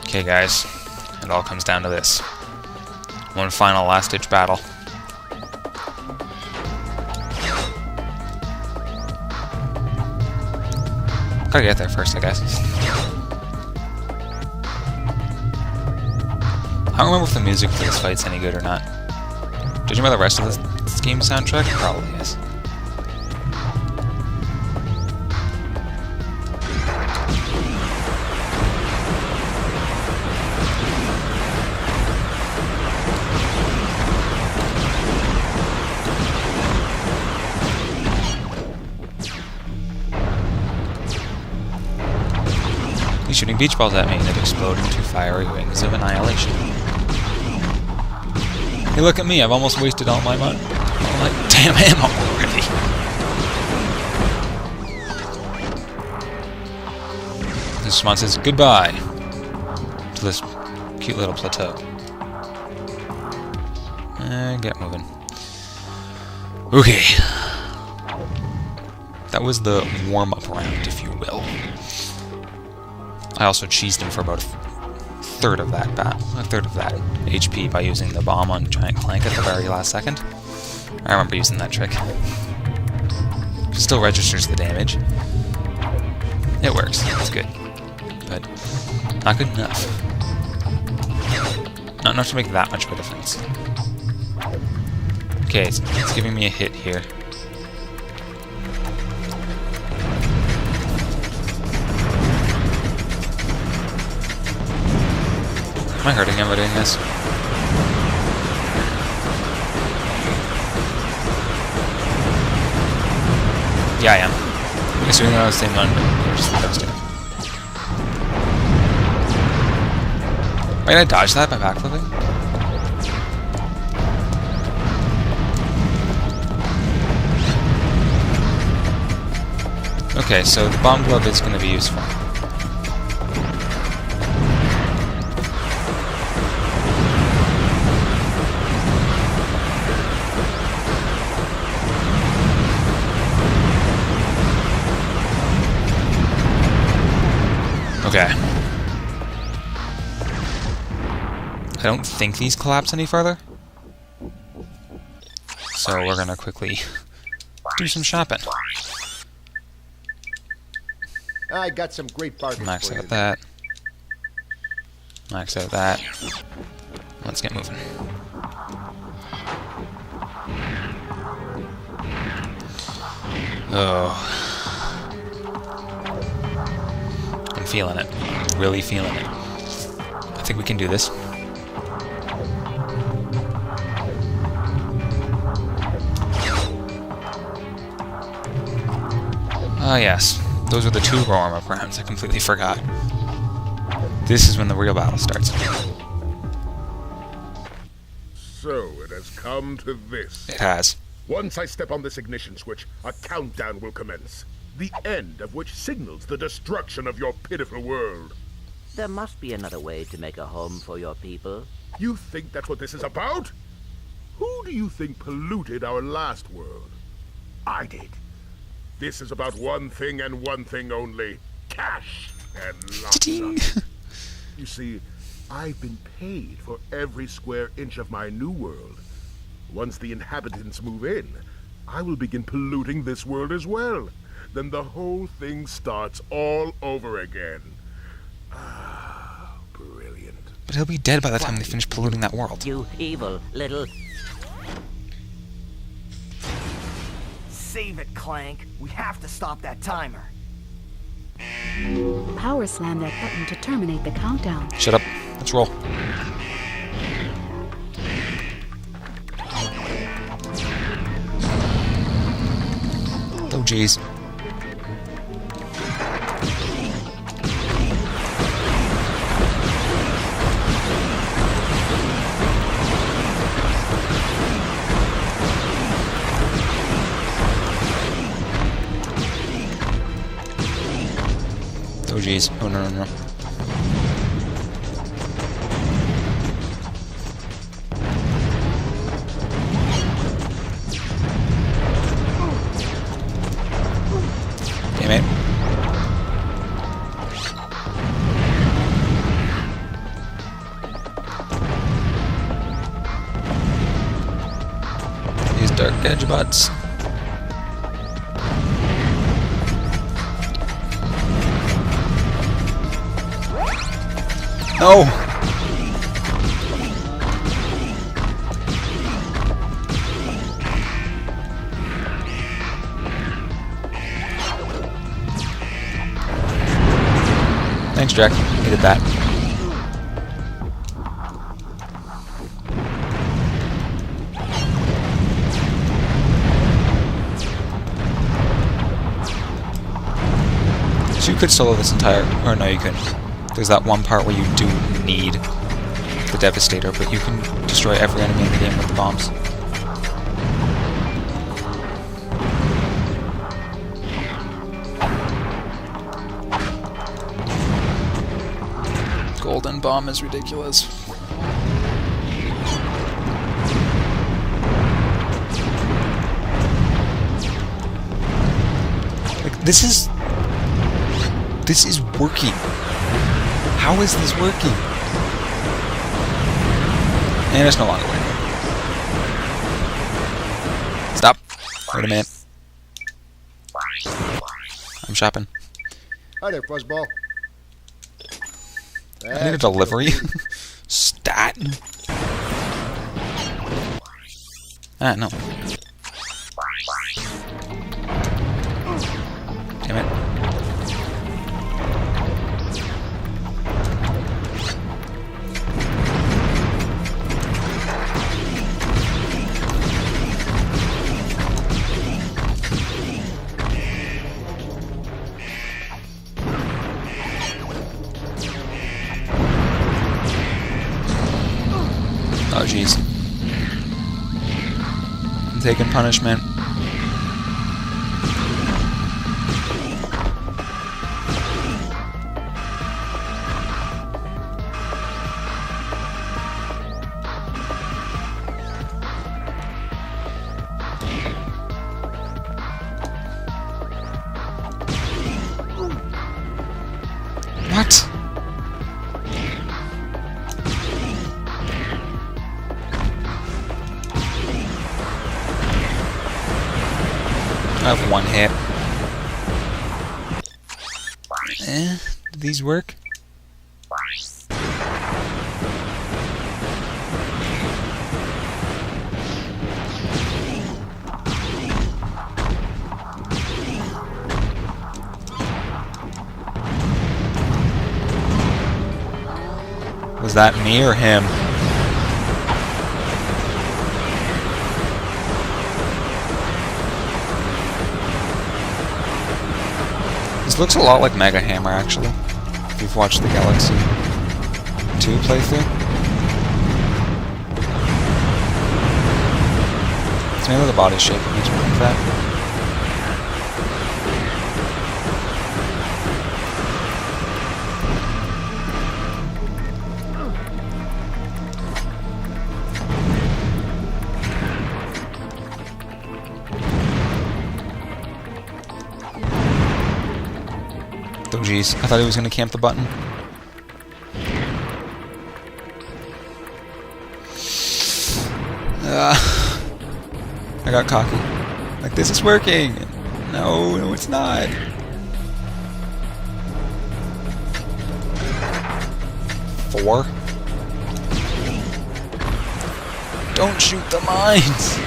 Okay, guys. It all comes down to this. One final last-ditch battle. Gotta get there first, I guess. I don't remember if the music for this fight's any good or not. Judging by the rest of this game soundtrack, it probably is. He's shooting beach balls at me that explode into fiery wings of annihilation. Hey, look at me! I've almost wasted all my damn ammo already. This response says goodbye to this cute little plateau. And get moving. Okay. That was the warm-up round, if you will. I also cheesed him for about a third of that HP by using the bomb on Giant Clank at the very last second. I remember using that trick. It still registers the damage. It works. It's good. But not good enough. Not enough to make that much of a difference. Okay, it's giving me a hit here. Am I hurting him by doing this? Yeah, I am. I guess we're on the same one, but we're just supposed to. Wait, I dodged that by backflipping? Okay, so the bomb glove is going to be useful. Okay. I don't think these collapse any further. So we're gonna quickly do some shopping. I got some great bargains. Max out that. Max out that. Let's get moving. Oh. I'm feeling it. Really feeling it. I think we can do this. Ah, yes. Those are the two warm-up rounds. I completely forgot. This is when the real battle starts. So, it has come to this. It has. Once I step on this ignition switch, a countdown will commence. The end of which signals the destruction of your pitiful world. There must be another way to make a home for your people. You think that's what this is about? Who do you think polluted our last world? I did. This is about one thing and one thing only. Cash and lots of it. You see, I've been paid for every square inch of my new world. Once the inhabitants move in, I will begin polluting this world as well. Then the whole thing starts all over again. Ah, brilliant. But he'll be dead by the time they finish polluting that world. You evil little... Save it, Clank. We have to stop that timer. Power slam that button to terminate the countdown. Shut up. Let's roll. Oh, jeez. Oh, jeez. Oh, no, no, no. Damn it. edge butts. No! Thanks, Drek. Needed that. So you could solo this entire... or no, you couldn't. There's that one part where you do need the Devastator, but you can destroy every enemy in the game with the bombs. Golden bomb is ridiculous. Like, this is working. How is this working? And it's no longer working. Stop. Wait a minute. I'm shopping. Hi there, Fuzzball. I need a delivery. Stat. Ah, no. Damn it. Oh, jeez. I'm taking punishment. What? I have one hit. Do these work? Was that me or him? This looks a lot like Mega Hammer, actually. If you've watched the Galaxy 2 playthrough. It's mainly the body shape that makes me like that. Oh jeez, I thought he was going to camp the button. I got cocky. Like, this is working! No, no it's not! Four? Don't shoot the mines!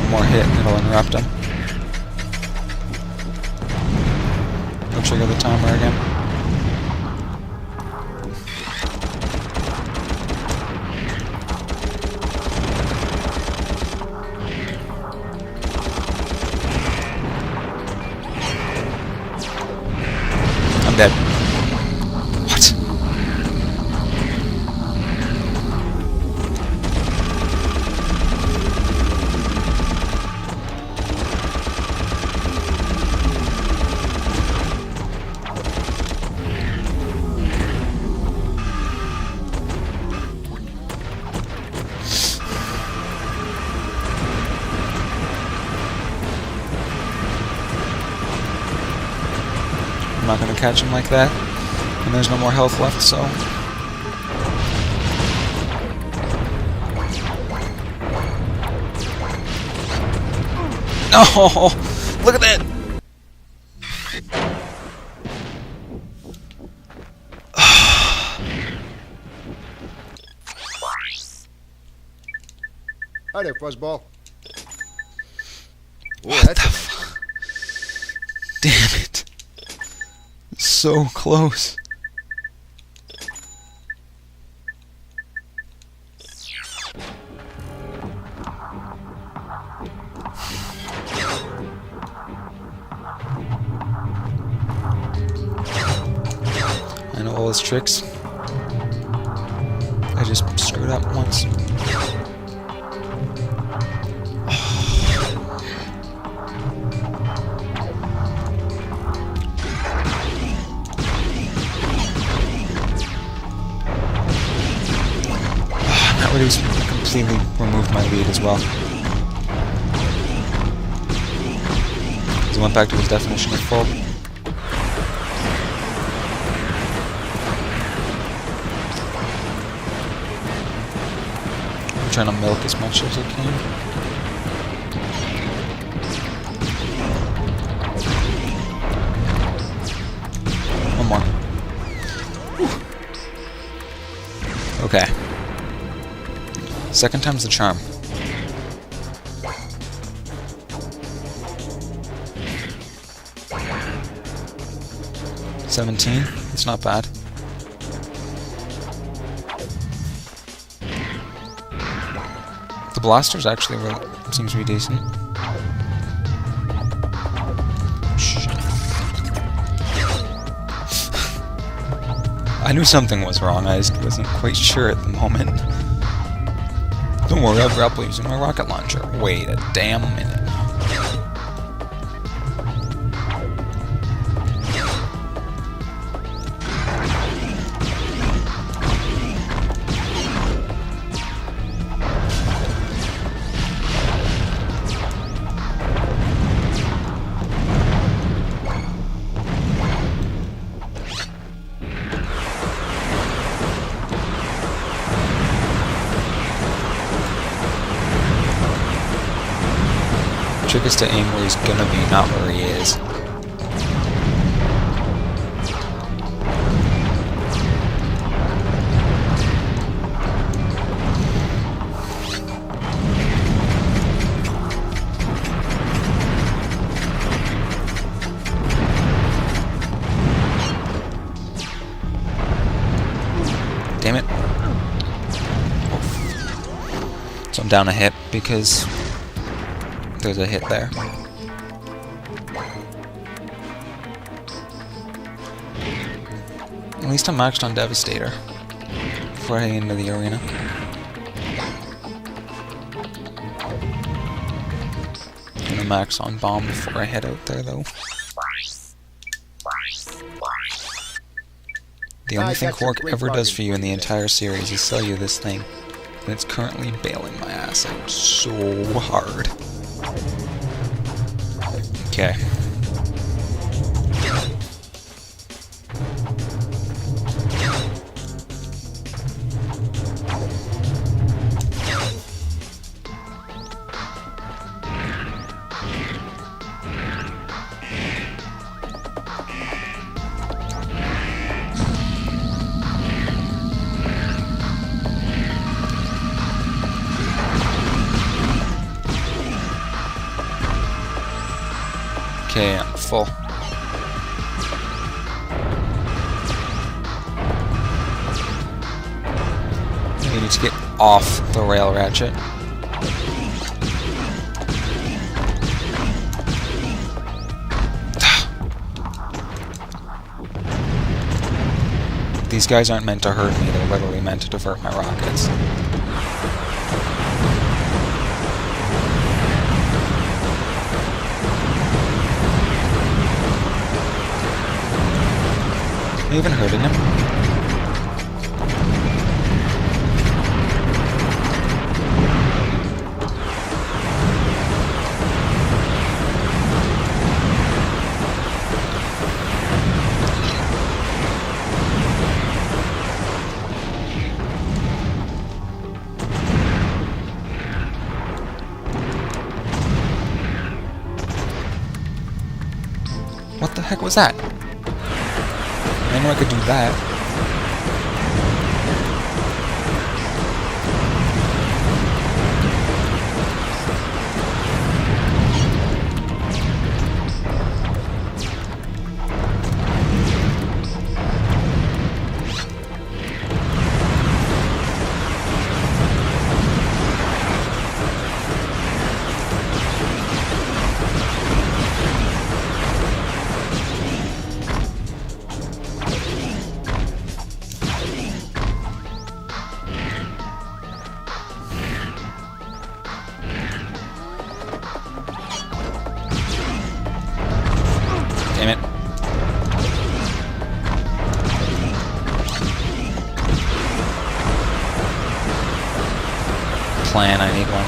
More hit and it'll interrupt him. I'll trigger the timer again. I'm dead. What? not going to catch him like that. And there's no more health left, so... Oh! Look at that! Hi there, Fuzzball. Ooh, What that's the a nice one. Damn it. So close. I know all his tricks. I just screwed up once. That would have completely removed my lead as well. He went back to his definition of full. I'm trying to milk as much as I can. One more. Whew. Okay. Second time's the charm. $17. It's not bad. The blaster's actually really seems to be decent. Shit. I knew something was wrong. I just wasn't quite sure at the moment. Don't worry, I'll grapple using my rocket launcher. Wait a damn minute. Trick is to aim where he's gonna be, not where he is. Damn it. So I'm down a hit because there's a hit there. At least I'm maxed on Devastator before heading into the arena. I'm gonna max on Bomb before I head out there, though. The only thing Quark ever does for you in the entire series is sell you this thing, and it's currently bailing my ass out so hard. Okay. Okay, I'm full. You need to get off the rail, Ratchet. These guys aren't meant to hurt me, they're literally meant to divert my rockets. I even hurting him. What the heck was that? I know I could do that. Damn it. Plan, I need one.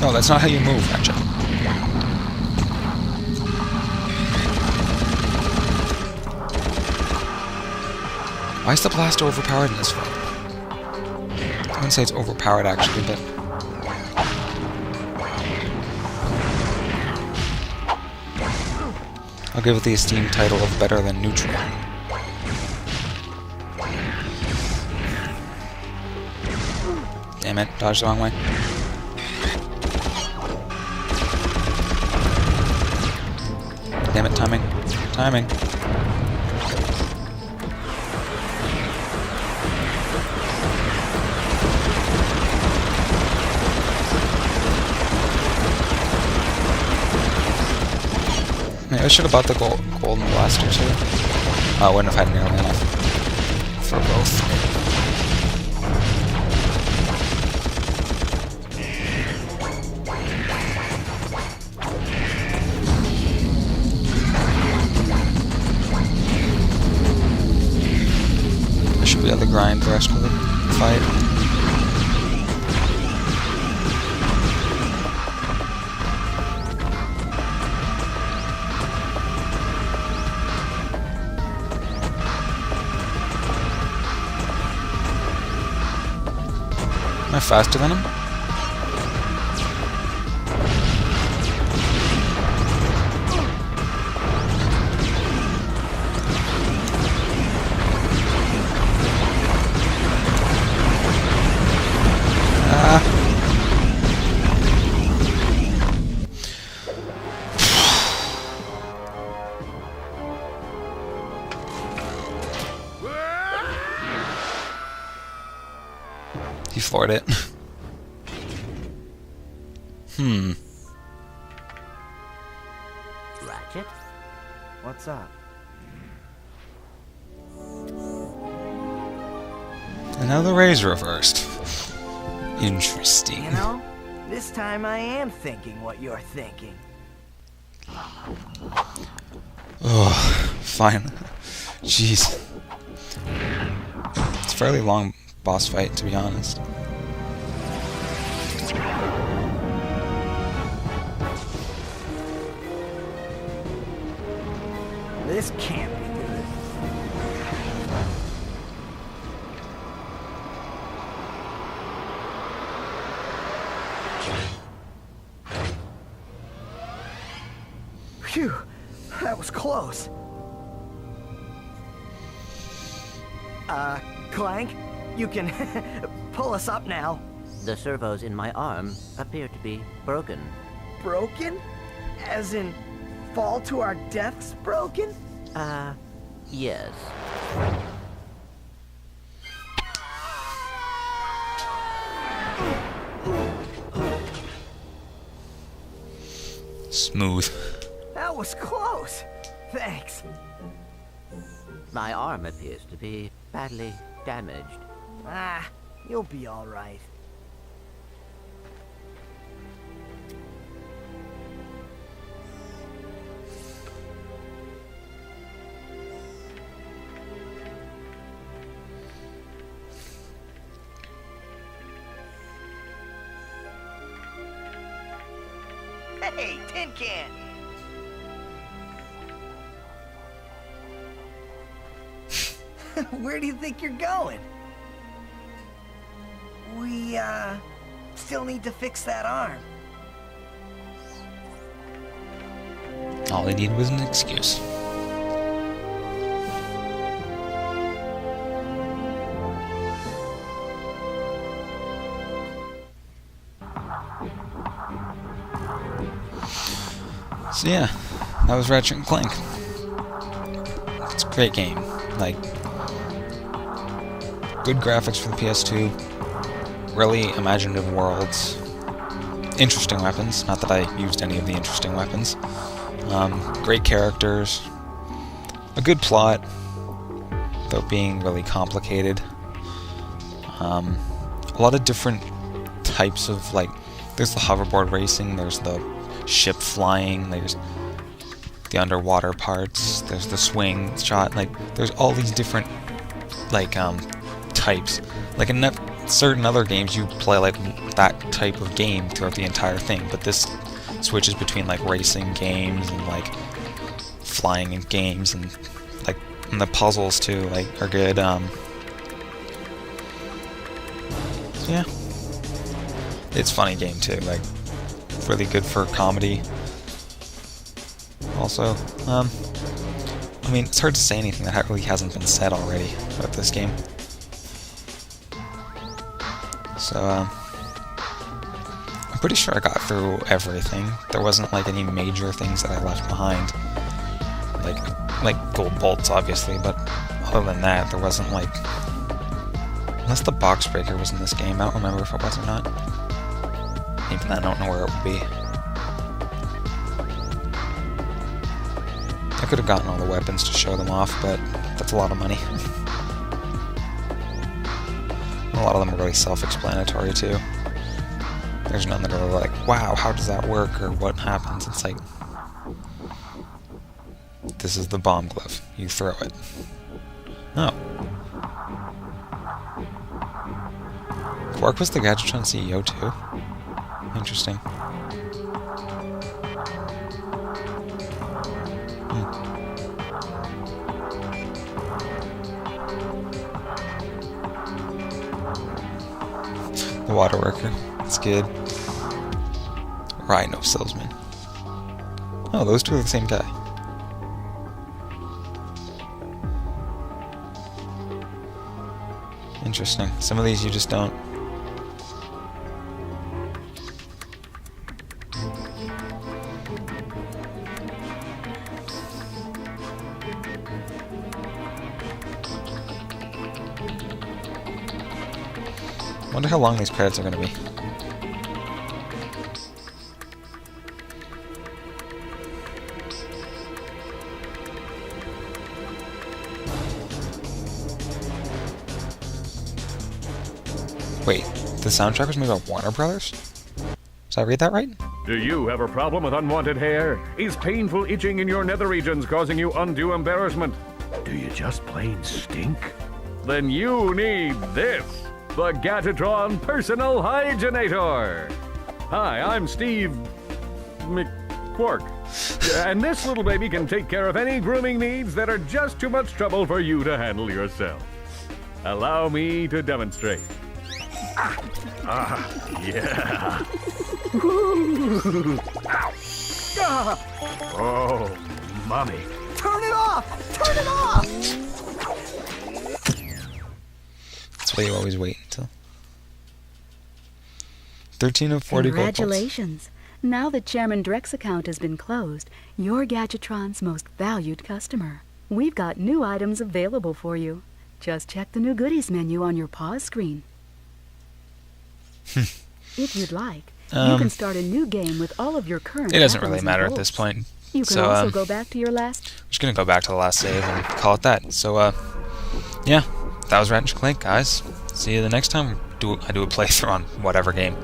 No, that's not how you move, Ratchet. Why is the blaster overpowered in this fight? I wouldn't say it's overpowered, actually, but... I'll give it the esteemed title of better than neutral. Damn it, dodged the wrong way. Damn it, timing. Timing. Maybe I should have bought the golden blaster too. I wouldn't have had nearly enough for both. I should be able to grind the rest of the fight. Am I faster than him? He floored it. Ratchet? What's up? And now the ray's reversed. Interesting. You know, this time I am thinking what you're thinking. Oh, fine. Jeez. It's a fairly long boss fight, to be honest. This can't be good. Phew, that was close. Clank, you can pull us up now. The servos in my arm appear to be broken. Broken? As in, fall to our deaths broken? Yes. Smooth. That was close. Thanks. My arm appears to be badly damaged. Ah, you'll be all right. Hey, tin can! Where do you think you're going? We, still need to fix that arm. All they needed was an excuse. So yeah, that was Ratchet Clank. It's a great game. Like, good graphics for the PS2, really imaginative worlds, interesting weapons, not that I used any of the interesting weapons, great characters, a good plot, though being really complicated, a lot of different types of, like, there's the hoverboard racing, there's the ship flying, there's the underwater parts, there's the swing shot, like, there's all these different, like, types. Like, in certain other games, you play, like, that type of game throughout the entire thing, but this switches between, like, racing games and, like, flying in games, and, like, and the puzzles, too, like, are good, yeah. It's a funny game, too, like, really good for comedy. Also, I mean, it's hard to say anything that really hasn't been said already about this game. So, I'm pretty sure I got through everything. There wasn't, like, any major things that I left behind. Like gold bolts, obviously, but other than that, there wasn't, like... Unless the box breaker was in this game, I don't remember if it was or not. Even then, I don't know where it would be. I could have gotten all the weapons to show them off, but that's a lot of money. A lot of them are really self-explanatory, too. There's none that are like, wow, how does that work, or what happens? It's like, this is the bomb glove. You throw it. Oh. Quark was the Gadgetron CEO, too? Interesting. The water worker. It's good. Rhino salesman. Oh, those two are the same guy. Interesting. Some of these you just don't. Wonder how long these credits are going to be. Wait, the soundtrack was made by Warner Brothers? Did I read that right? Do you have a problem with unwanted hair? Is painful itching in your nether regions causing you undue embarrassment? Do you just plain stink? Then you need this. The Gadgetron Personal Hygienator! Hi, I'm Steve McQuark. And this little baby can take care of any grooming needs that are just too much trouble for you to handle yourself. Allow me to demonstrate. Yeah. Oh, mommy. Turn it off! Turn it off! That's why you always wait until 13 of 40 gold bolts. Congratulations. Now that Chairman Drek's account has been closed, you're Gadgetron's most valued customer. We've got new items available for you. Just check the new goodies menu on your pause screen. If you'd like, you can start a new game with all of your current It doesn't really items and matter at bolts. this point. You can So, also go back to your last... I'm just gonna go back to the last save and call it that. So, yeah, that was Ratchet Clank, guys. See you the next time I do a playthrough on whatever game.